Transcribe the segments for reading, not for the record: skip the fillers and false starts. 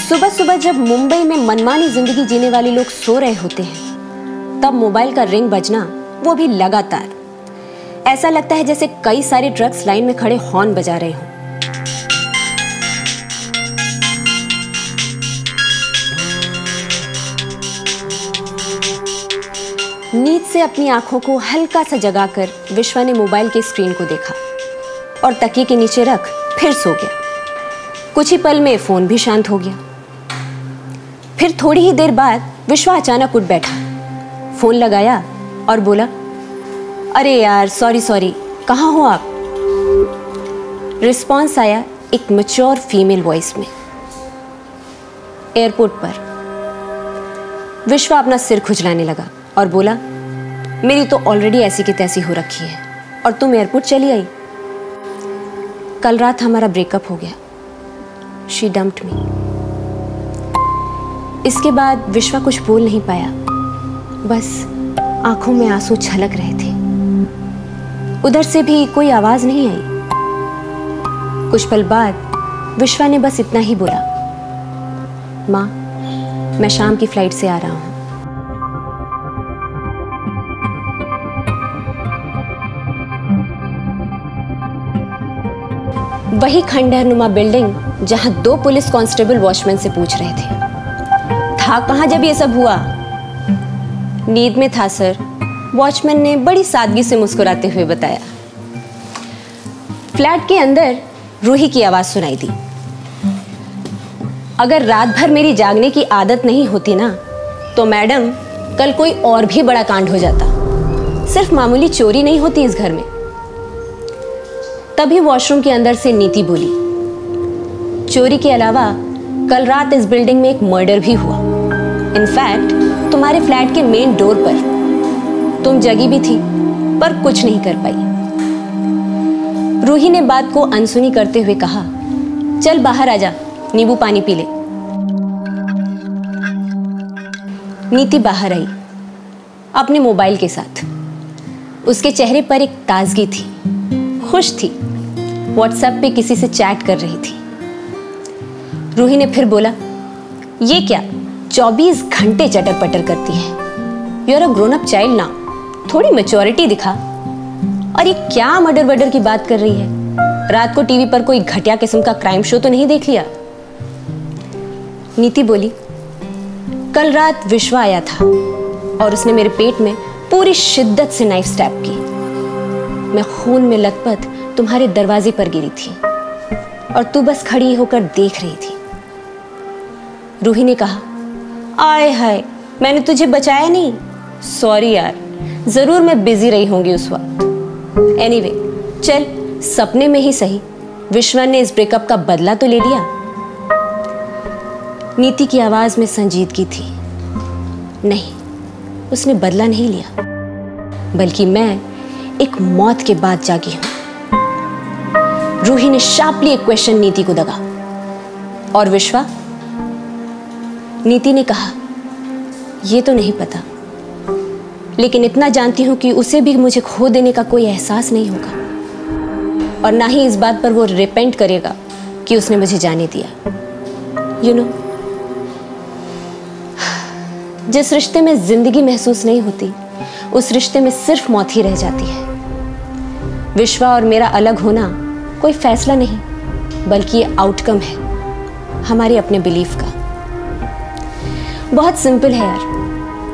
सुबह सुबह जब मुंबई में मनमानी जिंदगी जीने वाले लोग सो रहे होते हैं, तब मोबाइल का रिंग बजना, वो भी लगातार। ऐसा लगता है जैसे कई सारे ट्रक्स लाइन में खड़े हॉर्न बजा रहे हों। नींद से अपनी आंखों को हल्का सा जगाकर विश्वा ने मोबाइल के स्क्रीन को देखा और तकिए के नीचे रख फिर सो गया। कुछ ही पल में फोन भी शांत हो गया। फिर थोड़ी ही देर बाद विश्वा अचानक उठ बैठा, फोन लगाया और बोला, अरे यार सॉरी, कहाँ हो आप? रिस्पॉन्स आया एक मैच्योर फीमेल वॉइस में। एयरपोर्ट पर। विश्वा अपना सिर खुजलाने लगा और बोला, मेरी तो ऑलरेडी ऐसी की तैसी हो रखी है और तुम एयरपोर्ट चली आई। कल रात हमारा ब्रेकअप हो गया। शी डम्प्ड मी। इसके बाद विश्वा कुछ बोल नहीं पाया, बस आंखों में आंसू छलक रहे थे। उधर से भी कोई आवाज नहीं आई। कुछ पल बाद विश्वा ने बस इतना ही बोला, माँ मैं शाम की फ्लाइट से आ रहा हूं। वही खंडहरनुमा बिल्डिंग जहां 2 पुलिस कांस्टेबल वॉचमैन से पूछ रहे थे, था कहां जब ये सब हुआ? नींद में था सर, वॉचमैन ने बड़ी सादगी से मुस्कुराते हुए बताया। फ्लैट के अंदर रूही की आवाज सुनाई दी। अगर रात भर मेरी जागने की आदत नहीं होती ना, तो मैडम कल कोई और भी बड़ा कांड हो जाता। सिर्फ मामूली चोरी नहीं होती इस घर में। तभी वॉशरूम के अंदर से नीति बोली, चोरी के अलावा कल रात इस बिल्डिंग में एक मर्डर भी हुआ। इनफैक्ट तुम्हारे फ्लैट के मेन डोर पर। तुम जगी भी थी पर कुछ नहीं कर पाई। रूही ने बात को अनसुनी करते हुए कहा, चल बाहर आजा, नींबू पानी पी ले। नीति बाहर आई अपने मोबाइल के साथ। उसके चेहरे पर एक ताजगी थी, खुश थी, व्हाट्सएप पे किसी से चैट कर रही थी। रूही ने फिर बोला, ये क्या 24 घंटे चटर पटर करती है? You are a grown up child now, थोड़ी मैच्योरिटी दिखा। और ये क्या मर्डर वर्डर की बात कर रही है? रात को टीवी पर कोई घटिया किस्म का क्राइम शो तो नहीं देख लिया? नीति बोली, कल रात विश्वा आया था और उसने मेरे पेट में पूरी शिद्दत से नाइफ स्टैब की। मैं खून में लथपथ तुम्हारे दरवाजे पर गिरी थी और तू बस खड़ी होकर देख रही थी। रूही ने कहा, आय हाय, मैंने तुझे बचाया नहीं। सॉरी यार, जरूर मैं बिजी रही होंगी उस वक्त। एनीवे, चल सपने में ही सही, विश्वा ने इस ब्रेकअप का बदला तो ले लिया। नीति की आवाज में संजीदगी थी। नहीं, उसने बदला नहीं लिया, बल्कि मैं एक मौत के बाद जागी हूं। रूही ने शार्पली एक क्वेश्चन नीति को दगा। और विश्वा? नीति ने कहा, ये तो नहीं पता, लेकिन इतना जानती हूं कि उसे भी मुझे खो देने का कोई एहसास नहीं होगा और ना ही इस बात पर वो रिपेंट करेगा कि उसने मुझे जाने दिया। यू नो, जिस रिश्ते में जिंदगी महसूस नहीं होती, उस रिश्ते में सिर्फ मौत ही रह जाती है। विश्वा और मेरा अलग होना कोई फैसला नहीं, बल्कि ये आउटकम है हमारे अपने बिलीफ का। बहुत सिंपल है यार,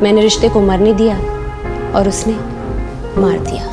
मैंने रिश्ते को मरने दिया और उसने मार दिया।